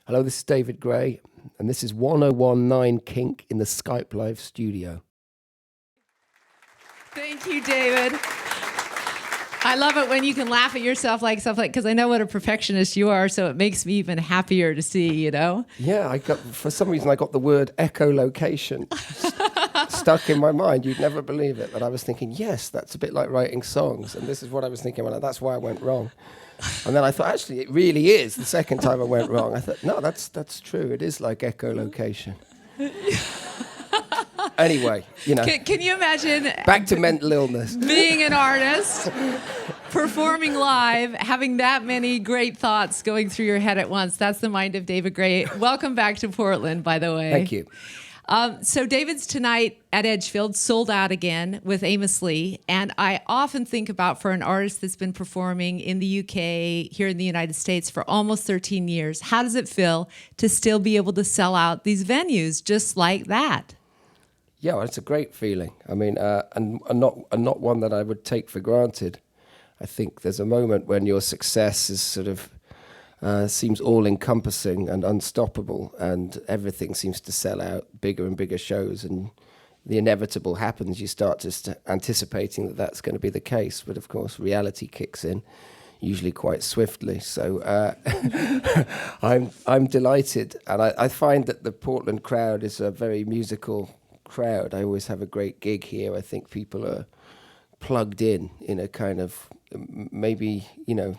Hello, this is David Gray, and this is 101.9 KINK in the Skype Live studio. Thank you, David. I love it when you can laugh at yourself like stuff like, because I know what a perfectionist you are, so it makes me even happier to see, you know? Yeah, for some reason I got the word echolocation stuck in my mind. You'd never believe it. But I was thinking, yes, that's a bit like writing songs. And this is what I was thinking, well, that's why I went wrong. And then I thought, actually, it really is. The second time I went wrong, I thought, no, that's true. It is like echolocation. Anyway, you know. Can you imagine back to mental illness? Being an artist, performing live, having that many great thoughts going through your head at once. That's the mind of David Gray. Welcome back to Portland, by the way. Thank you. So David's tonight at Edgefield sold out again with Amos Lee. And I often think about, for an artist that's been performing in the UK, here in the United States for almost 13 years, how does it feel to still be able to sell out these venues just like that? Yeah, well, it's a great feeling. I mean, and not one that I would take for granted. I think there's a moment when your success is sort of seems all-encompassing and unstoppable, and everything seems to sell out, bigger and bigger shows, and the inevitable happens. You start just anticipating that that's going to be the case, but of course reality kicks in, usually quite swiftly. So I'm delighted, and I find that the Portland crowd is a very musical crowd. I always have a great gig here. I think people are plugged in a kind of, maybe, you know,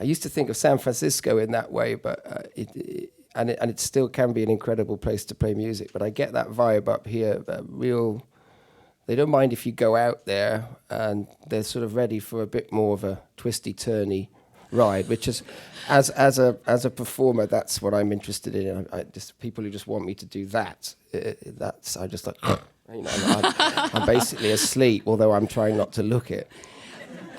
I used to think of San Francisco in that way, but it still can be an incredible place to play music. But I get that vibe up here. They don't mind if you go out there, and they're sort of ready for a bit more of a twisty turny ride, which is, as a performer, that's what I'm interested in. I just, people who just want me to do that. I just like, you know, I'm basically asleep, although I'm trying not to look it.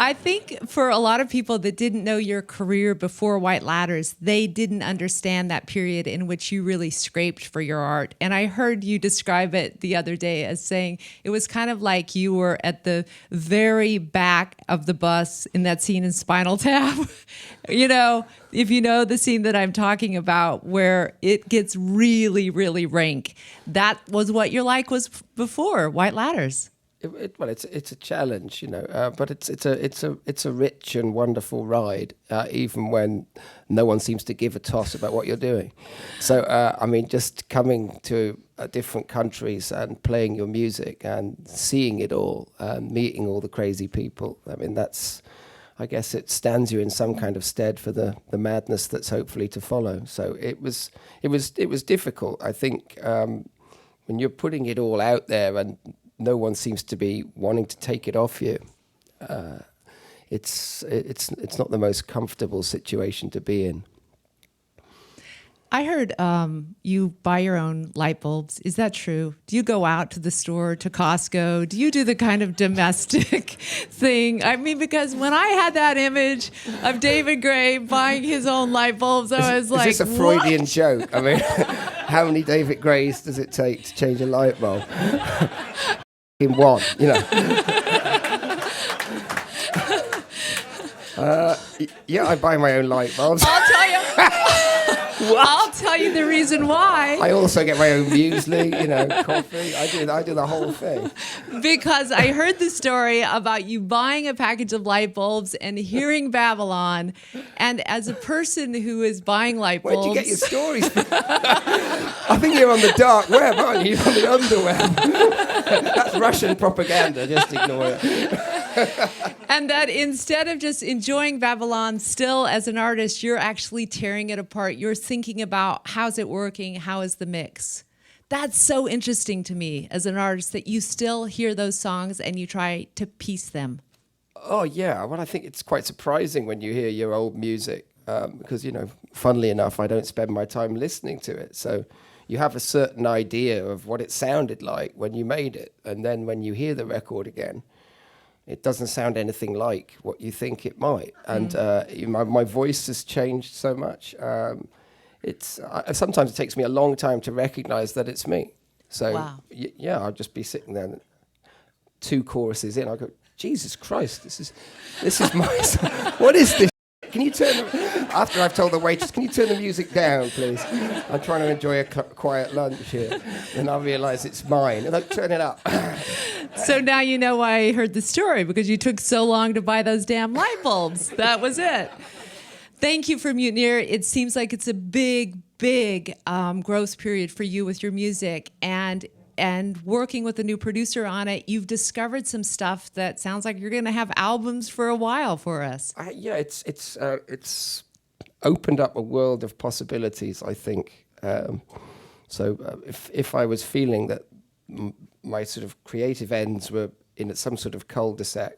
I think for a lot of people that didn't know your career before White Ladders, they didn't understand that period in which you really scraped for your art. And I heard you describe it the other day as saying it was kind of like you were at the very back of the bus in that scene in Spinal Tap. You know, if you know the scene that I'm talking about, where it gets really, really rank, that was what your life was before White Ladders. Well, it's a challenge, you know, but it's a rich and wonderful ride, even when no one seems to give a toss about what you're doing. So, I mean, just coming to different countries and playing your music and seeing it all, meeting all the crazy people. I mean, I guess it stands you in some kind of stead for the madness that's hopefully to follow. So it was difficult. I think when you're putting it all out there and no one seems to be wanting to take it off you, it's not the most comfortable situation to be in. I heard you buy your own light bulbs. Is that true? Do you go out to the store, to Costco? Do you do the kind of domestic thing? I mean, because when I had that image of David Gray buying his own light bulbs, I was like, is this a Freudian joke? I mean, how many David Grays does it take to change a light bulb? In one, you know. Yeah, I buy my own light bulbs. I'll tell you. I'll tell you the reason why. I also get my own muesli, you know, coffee. I do the whole thing. Because I heard the story about you buying a package of light bulbs and hearing Babylon, and as a person who is buying light bulbs, where'd you get your stories from? I think you're on the dark web, aren't you? You're on the underweb. That's Russian propaganda. Just ignore it. And that instead of just enjoying Babylon, still as an artist, you're actually tearing it apart. You're thinking about how's it working, how is the mix. That's so interesting to me as an artist, that you still hear those songs and you try to piece them. Oh, yeah. Well, I think it's quite surprising when you hear your old music, because, you know, funnily enough, I don't spend my time listening to it. So you have a certain idea of what it sounded like when you made it. And then when you hear the record again, it doesn't sound anything like what you think it might. And my voice has changed so much. Sometimes it takes me a long time to recognize that it's me. So, wow. Yeah, I'll just be sitting there, 2 choruses in, I go, Jesus Christ, this is my song. What is this? Can you turn, after I've told the waitress, can you turn the music down, please? I'm trying to enjoy a quiet lunch here. And I realise it's mine. And I turn it up. So now you know why I heard the story, because you took so long to buy those damn light bulbs. That was it. Thank you for Mutineer. It seems like it's a big growth period for you with your music. And working with a new producer on it, you've discovered some stuff that sounds like you're going to have albums for a while for us. Yeah, it's opened up a world of possibilities, I think. If I was feeling that my sort of creative ends were in some sort of cul-de-sac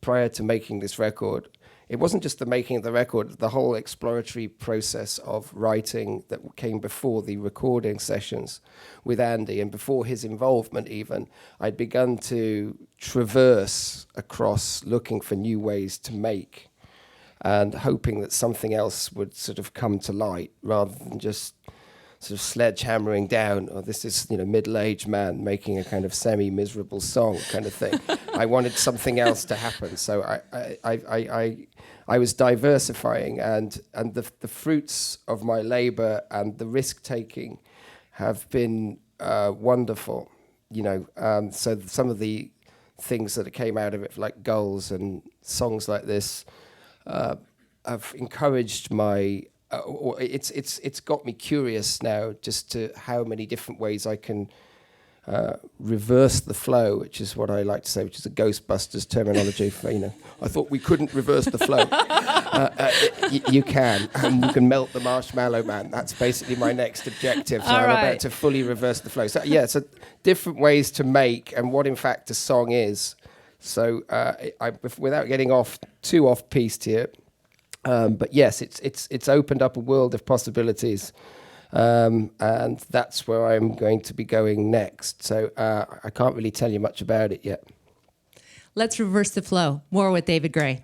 prior to making this record, it wasn't just the making of the record, the whole exploratory process of writing that came before the recording sessions with Andy and before his involvement even. I'd begun to traverse across looking for new ways to make and hoping that something else would sort of come to light rather than just sort of sledgehammering down, oh, this is, middle-aged man making a kind of semi-miserable song kind of thing. I wanted something else to happen. So I was diversifying, and the fruits of my labor and the risk-taking have been wonderful. So some of the things that came out of it, like Goals and songs like this, have encouraged my... it's got me curious now just to how many different ways I can reverse the flow, which is what I like to say, which is a Ghostbusters terminology for, I thought we couldn't reverse the flow. You can, and you can melt the marshmallow man. That's basically my next objective. So I'm about to fully reverse the flow. So yeah, so different ways to make and what in fact a song is. So without getting too off-piste here, but yes, it's opened up a world of possibilities, and that's where I'm going to be going next. So I can't really tell you much about it yet. Let's reverse the flow. More with David Gray.